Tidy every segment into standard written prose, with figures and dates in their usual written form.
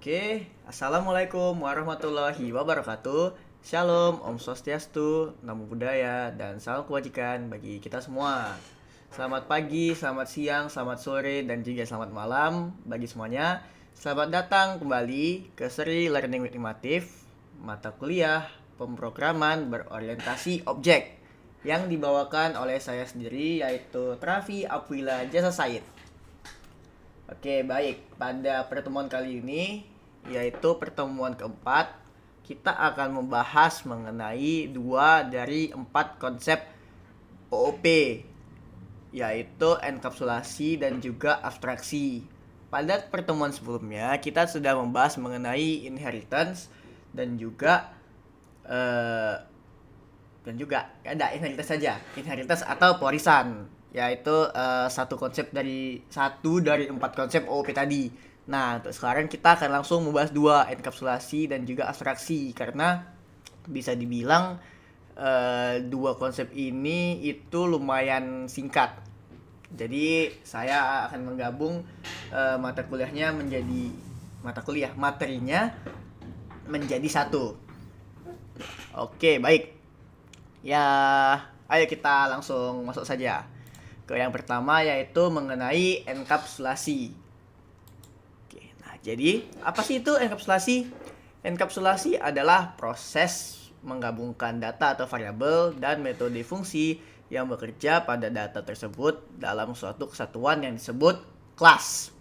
Oke, Assalamualaikum warahmatullahi wabarakatuh. Shalom, Om Swastiastu, Namo Buddhaya, dan salam kebajikan bagi kita semua. Selamat pagi, selamat siang, selamat sore, dan juga selamat malam bagi semuanya. Selamat datang kembali ke seri Learning with Imatif, mata kuliah pemrograman berorientasi objek yang dibawakan oleh saya sendiri, yaitu Trafi Apwila Jasa Said. Oke, baik. Pada pertemuan kali ini, yaitu pertemuan keempat, kita akan membahas mengenai 2 dari 4 konsep OOP, yaitu enkapsulasi dan juga abstraksi. Pada pertemuan sebelumnya, kita sudah membahas mengenai inheritance dan juga ada inheritance saja, inheritance atau pewarisan, yaitu satu dari 4 konsep OOP tadi. Nah, untuk sekarang kita akan langsung membahas 2, enkapsulasi dan juga abstraksi, karena bisa dibilang 2 konsep ini itu lumayan singkat. Jadi saya akan menggabung materinya menjadi satu. Oke, baik. Ya, ayo kita langsung masuk saja ke yang pertama, yaitu mengenai enkapsulasi. Oke, nah jadi apa sih itu enkapsulasi? Enkapsulasi adalah proses menggabungkan data atau variabel dan metode fungsi yang bekerja pada data tersebut dalam suatu kesatuan yang disebut kelas.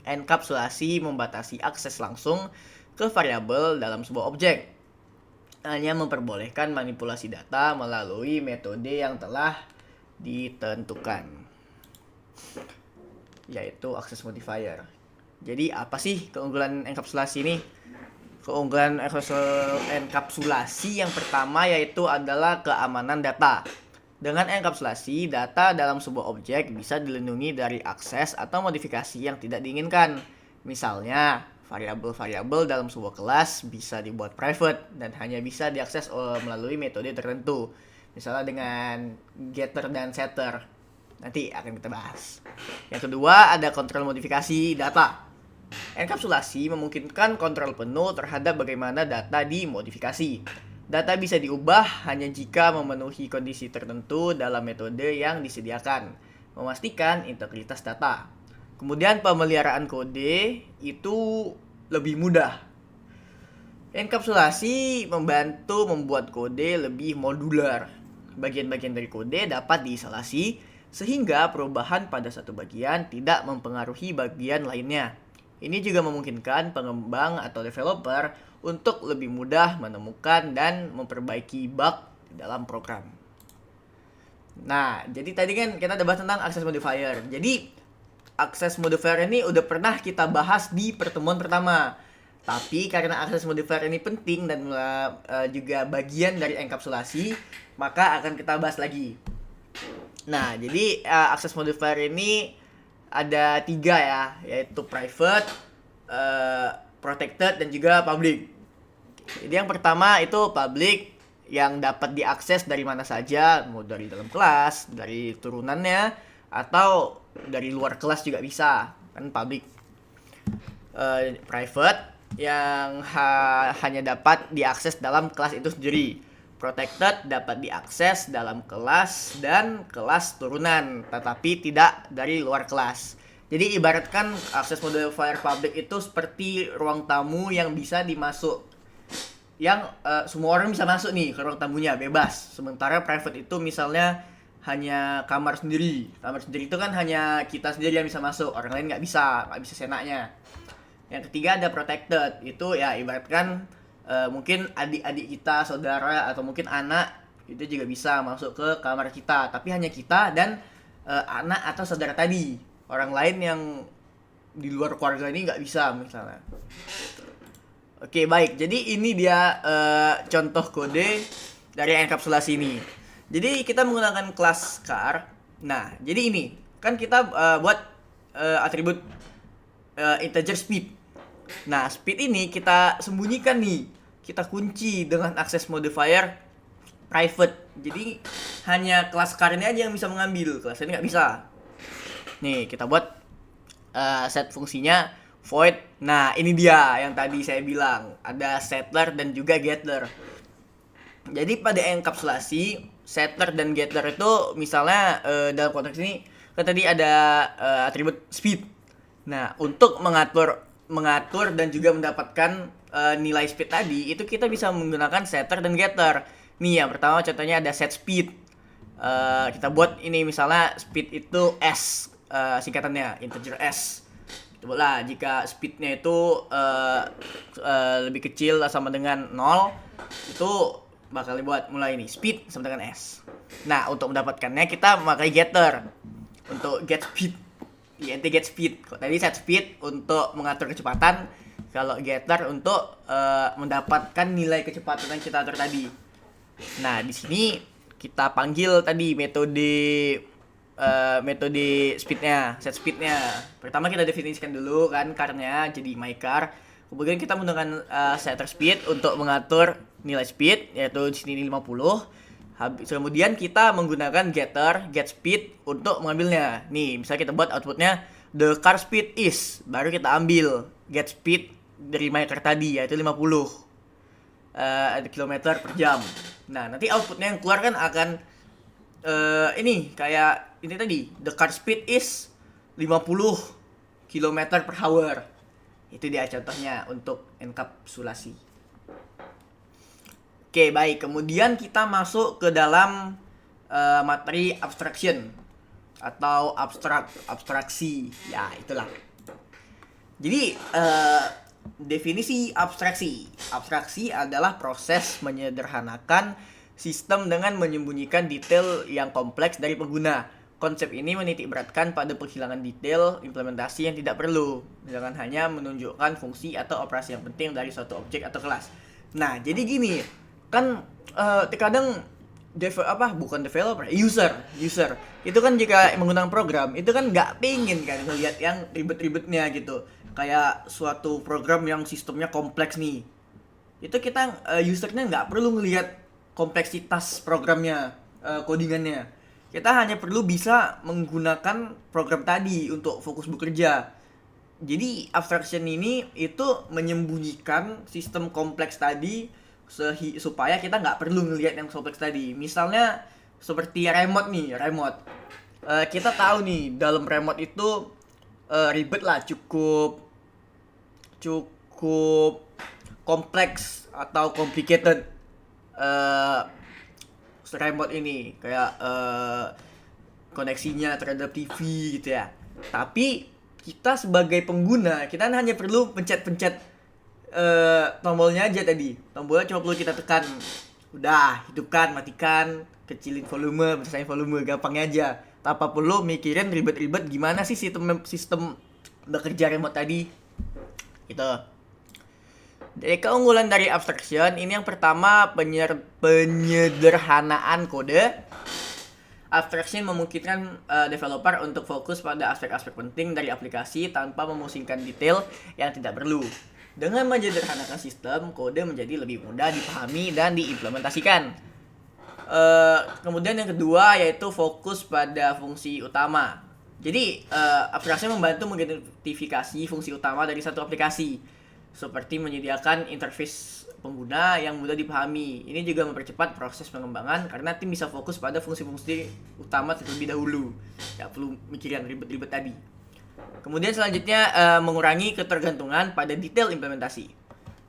Enkapsulasi membatasi akses langsung ke variabel dalam sebuah objek, hanya memperbolehkan manipulasi data melalui metode yang telah ditentukan, yaitu access modifier. Jadi apa sih keunggulan enkapsulasi ini? Keunggulan enkapsulasi yang pertama yaitu adalah keamanan data. Dengan enkapsulasi, data dalam sebuah objek bisa dilindungi dari akses atau modifikasi yang tidak diinginkan. Misalnya, variabel-variabel dalam sebuah kelas bisa dibuat private dan hanya bisa diakses melalui metode tertentu. Misalnya dengan getter dan setter. Nanti akan kita bahas. Yang kedua, ada kontrol modifikasi data. Enkapsulasi memungkinkan kontrol penuh terhadap bagaimana data dimodifikasi. Data bisa diubah hanya jika memenuhi kondisi tertentu dalam metode yang disediakan, memastikan integritas data. Kemudian pemeliharaan kode itu lebih mudah. Enkapsulasi membantu membuat kode lebih modular. Bagian-bagian dari kode dapat diisolasi sehingga perubahan pada satu bagian tidak mempengaruhi bagian lainnya. Ini juga memungkinkan pengembang atau developer untuk lebih mudah menemukan dan memperbaiki bug di dalam program. Nah, jadi tadi kan kita udah bahas tentang access modifier. Jadi access modifier ini udah pernah kita bahas di pertemuan pertama. Tapi karena access modifier ini penting dan juga bagian dari enkapsulasi, maka akan kita bahas lagi. Nah, jadi access modifier ini ada 3 ya, yaitu private, protected, dan juga public. Jadi yang pertama itu public, yang dapat diakses dari mana saja, mau dari dalam kelas, dari turunannya, atau dari luar kelas juga bisa, kan public. Private, yang hanya dapat diakses dalam kelas itu sendiri. Protected, dapat diakses dalam kelas dan kelas turunan, tetapi tidak dari luar kelas. Jadi ibaratkan akses modifier public itu seperti ruang tamu yang bisa dimasuk, yang semua orang bisa masuk nih ke ruang tamunya bebas. Sementara private itu misalnya hanya kamar sendiri. Kamar sendiri itu kan hanya kita sendiri yang bisa masuk, orang lain nggak bisa senaknya. Yang ketiga ada protected, itu ya ibaratkan mungkin adik-adik kita, saudara, atau mungkin anak itu juga bisa masuk ke kamar kita, tapi hanya kita dan anak atau saudara tadi. Orang lain yang di luar keluarga ini nggak bisa misalnya. Oke, baik. Jadi ini dia contoh kode dari enkapsulasi ini. Jadi kita menggunakan kelas car. Nah, jadi ini kan kita buat atribut integer speed. Nah, speed ini kita sembunyikan nih. Kita kunci dengan access modifier private. Jadi hanya kelas car ini aja yang bisa mengambil. Kelas ini nggak bisa. Nih, kita buat set fungsinya void. Nah, ini dia yang tadi saya bilang, ada settler dan juga getter. Jadi pada enkapsulasi, settler dan getter itu misalnya dalam konteks ini kan tadi ada atribut speed. Nah, untuk mengatur dan juga mendapatkan nilai speed tadi, itu kita bisa menggunakan setter dan getter. Nih, yang pertama contohnya ada set speed. Kita buat ini misalnya speed itu S, singkatannya integer S. Coba jika speednya itu lebih kecil sama dengan 0, itu bakal dibuat mulai ini speed sama dengan S. Nah, untuk mendapatkannya kita memakai getter untuk get speed. INT get speed. Kalau tadi set speed untuk mengatur kecepatan, kalau getter untuk mendapatkan nilai kecepatan yang kita atur tadi. Nah, di sini kita panggil tadi metode speednya, set speednya. Pertama kita definisikan dulu kan car-nya jadi my car. Kemudian kita menggunakan setter speed untuk mengatur nilai speed, yaitu di sini 50. Kemudian kita menggunakan getter get speed untuk mengambilnya. Nih, misalnya kita buat outputnya the car speed is, baru kita ambil get speed dari my car tadi, yaitu 50 km per jam. Nah, nanti outputnya yang keluar kan akan ini kayak ini tadi, the car speed is 50 km per hour. Itu dia contohnya untuk enkapsulasi. Oke, baik. Kemudian kita masuk ke dalam materi abstraction atau abstraksi. Ya, itulah. Jadi, definisi abstraksi. Abstraksi adalah proses menyederhanakan sistem dengan menyembunyikan detail yang kompleks dari pengguna. Konsep ini menitikberatkan pada penghilangan detail implementasi yang tidak perlu, dengan hanya menunjukkan fungsi atau operasi yang penting dari suatu objek atau kelas. Nah, jadi gini, kan terkadang user itu kan jika menggunakan program itu kan nggak pengen kan ngelihat yang ribet-ribetnya gitu, kayak suatu program yang sistemnya kompleks nih, itu kita usernya nggak perlu ngelihat kompleksitas programnya, codingannya. Kita hanya perlu bisa menggunakan program tadi untuk fokus bekerja. Jadi abstraction ini itu menyembunyikan sistem kompleks tadi supaya kita nggak perlu ngelihat yang kompleks tadi. Misalnya seperti remote nih, kita tahu nih dalam remote itu ribet lah, cukup kompleks atau complicated remote ini, kayak koneksinya terhadap TV gitu ya. Tapi kita sebagai pengguna, kita hanya perlu pencet tombolnya aja tadi. Tombolnya cuma perlu kita tekan. Udah, hidupkan, matikan, kecilin volume, besarin volume, gampangnya aja. Tanpa perlu mikirin ribet-ribet gimana sih sistem bekerja remote tadi. Gitu. Dari keunggulan dari abstraction ini yang pertama penyederhanaan kode. Abstraction memungkinkan developer untuk fokus pada aspek-aspek penting dari aplikasi tanpa memusingkan detail yang tidak perlu. Dengan menyederhanakan sistem, kode menjadi lebih mudah dipahami dan diimplementasikan. Kemudian yang kedua yaitu fokus pada fungsi utama. Jadi abstraction membantu mengidentifikasi fungsi utama dari satu aplikasi, seperti menyediakan interface pengguna yang mudah dipahami. Ini juga mempercepat proses pengembangan karena tim bisa fokus pada fungsi-fungsi utama terlebih dahulu. Tidak perlu mikirin ribet-ribet tadi. Kemudian selanjutnya mengurangi ketergantungan pada detail implementasi.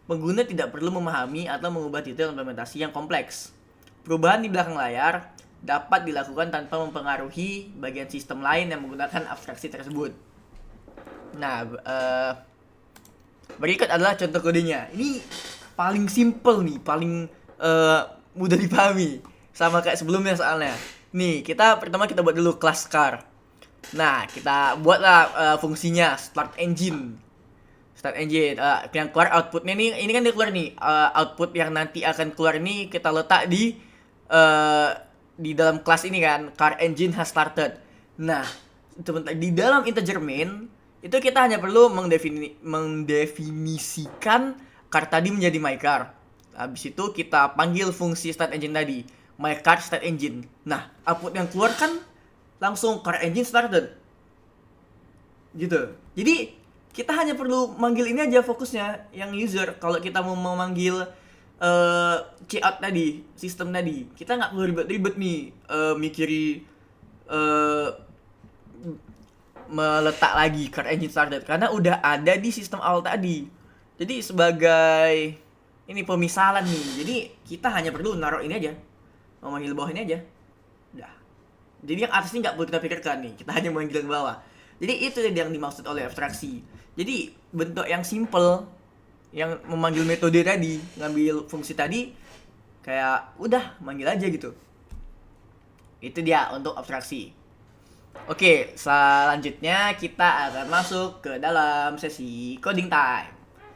Pengguna tidak perlu memahami atau mengubah detail implementasi yang kompleks. Perubahan di belakang layar dapat dilakukan tanpa mempengaruhi bagian sistem lain yang menggunakan abstraksi tersebut. Nah, berikut adalah contoh kodenya. Ini paling simple nih, paling mudah dipahami, sama kayak sebelumnya soalnya. Nih, pertama kita buat dulu class car. Nah, kita buatlah fungsinya start engine. Yang keluar outputnya nih, ini kan dia keluar nih, output yang nanti akan keluar ini kita letak di dalam kelas ini kan, car engine has started. Nah, di dalam integer main itu kita hanya perlu mendefinisikan car tadi menjadi my car. Habis itu kita panggil fungsi start engine tadi, my car start engine. Nah, output yang keluar kan langsung car engine started. Gitu. Jadi kita hanya perlu manggil ini aja fokusnya yang user. Kalau kita mau memanggil cout tadi, sistem tadi, kita nggak perlu ribet-ribet nih mikiri meletak lagi card engine started karena udah ada di sistem awal tadi. Jadi sebagai ini pemisalan nih. Jadi kita hanya perlu naruh ini aja, memanggil bawah ini aja. Udah. Jadi yang atas ini nggak perlu kita pikirkan nih. Kita hanya memanggil yang bawah. Jadi itu yang dimaksud oleh abstraksi. Jadi bentuk yang simple, yang memanggil metode tadi, ngambil fungsi tadi, kayak udah manggil aja gitu. Itu dia untuk abstraksi. Oke, selanjutnya kita akan masuk ke dalam sesi coding time.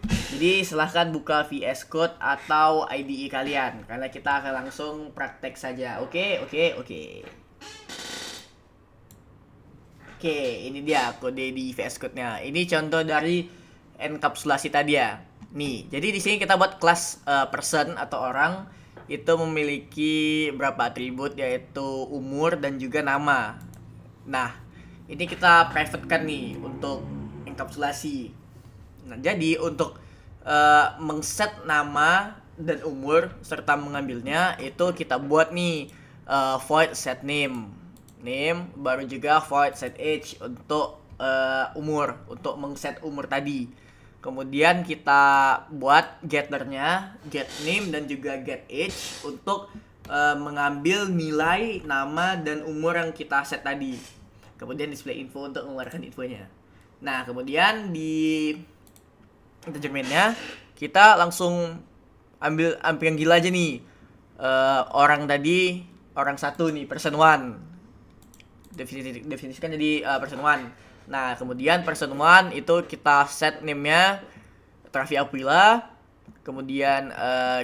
Jadi silahkan buka VS Code atau IDE kalian, karena kita akan langsung praktek saja. Oke. Oke, ini dia kode di VS Code-nya. Ini contoh dari enkapsulasi tadi ya. Nih, jadi di sini kita buat kelas person atau orang itu memiliki berapa atribut, yaitu umur dan juga nama. Nah, ini kita private kan nih untuk enkapsulasi. Nah, jadi untuk mengset nama dan umur serta mengambilnya itu kita buat nih void set name baru juga void set age untuk umur, untuk mengset umur tadi. Kemudian kita buat getternya get name dan juga get age untuk mengambil nilai nama dan umur yang kita set tadi. Kemudian display info untuk mengeluarkan infonya. Nah, kemudian di integermentnya kita langsung ambil yang gila aja nih. Orang tadi orang satu nih, person one. Definisikan jadi person one. Nah, kemudian person one itu kita set name-nya Travi Aprila. Kemudian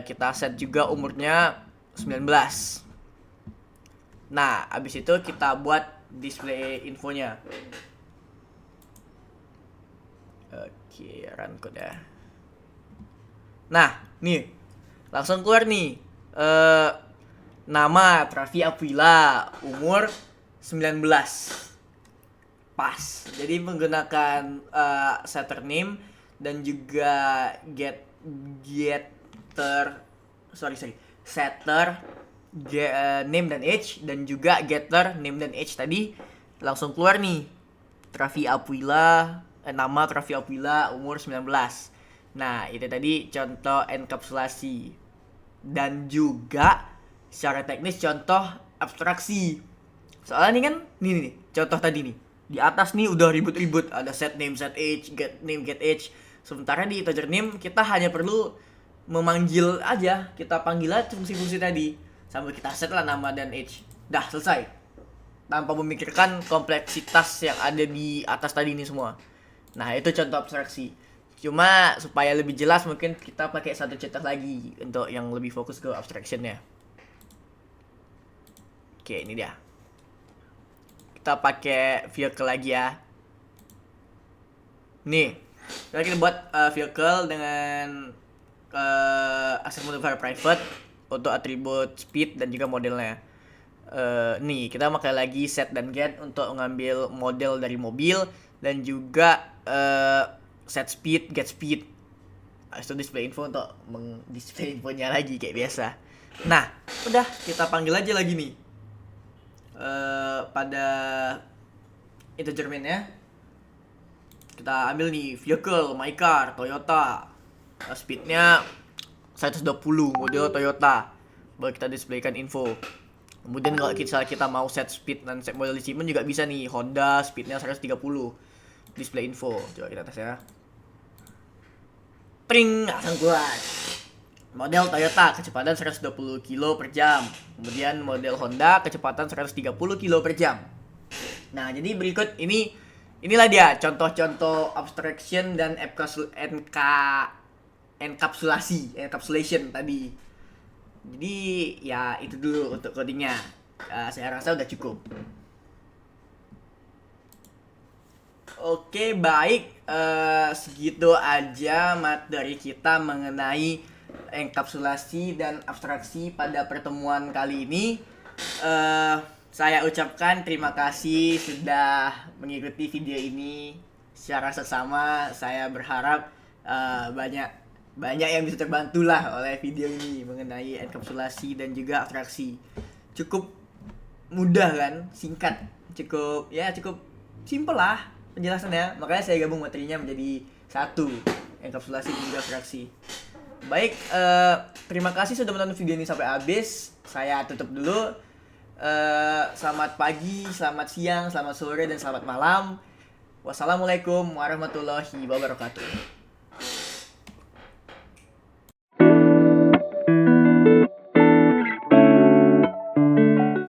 kita set juga umurnya 19. Nah, abis itu kita buat display infonya. Oke, run code ya. Nah, nih langsung keluar nih nama Travi Aprila, umur 19. Pas. Jadi menggunakan setter name dan juga setter name dan age dan juga getter name dan age tadi langsung keluar nih. Travi Aprila, nama Travi Aprila, umur 19. Nah, itu tadi contoh enkapsulasi. Dan juga secara teknis contoh abstraksi. Soalnya nih kan, nih contoh tadi nih. Di atas nih udah ribut-ribut, ada set name, set age, get name, get age. Sementara di integer name kita hanya perlu memanggil aja, kita panggil aja fungsi-fungsi tadi sambil kita set lah nama dan age. Dah selesai. Tanpa memikirkan kompleksitas yang ada di atas tadi ini semua. Nah, itu contoh abstraksi. Cuma supaya lebih jelas mungkin kita pakai satu contoh lagi untuk yang lebih fokus ke abstraction-nya. Oke, ini dia. Kita pakai vehicle lagi ya. Nih, kita buat vehicle dengan access modifier private untuk atribut speed dan juga modelnya. Nih, kita pakai lagi set dan get untuk mengambil model dari mobil dan juga set speed, get speed. Itu display info untuk meng-display infonya lagi kayak biasa. Nah, udah kita panggil aja lagi nih. Pada integermentnya kita ambil nih vehicle, my car, Toyota. Speednya 120, model Toyota. Baru kita displaykan info. Kemudian kalau kita mau set speed dan set model achievement juga bisa nih. Honda speednya 130. Display info. Coba kita tes ya. Pring, langsung keluar. Model Toyota kecepatan 120 km per jam. Kemudian model Honda kecepatan 130 km per jam. Nah, jadi berikut inilah dia contoh-contoh abstraction dan encapsulation tadi. Jadi ya itu dulu untuk codingnya. Saya rasa udah cukup. Oke, baik. Segitu aja materi kita mengenai enkapsulasi dan abstraksi pada pertemuan kali ini. Saya ucapkan terima kasih sudah mengikuti video ini. secara seksama saya berharap banyak banyak yang bisa terbantu lah oleh video ini mengenai enkapsulasi dan juga atraksi. Cukup mudah kan, singkat, cukup simple lah penjelasannya. Makanya saya gabung materinya menjadi satu, enkapsulasi dan juga atraksi. Baik, terima kasih sudah menonton video ini sampai habis. Saya tutup dulu. Selamat pagi, selamat siang, selamat sore, dan selamat malam. Wassalamualaikum warahmatullahi wabarakatuh.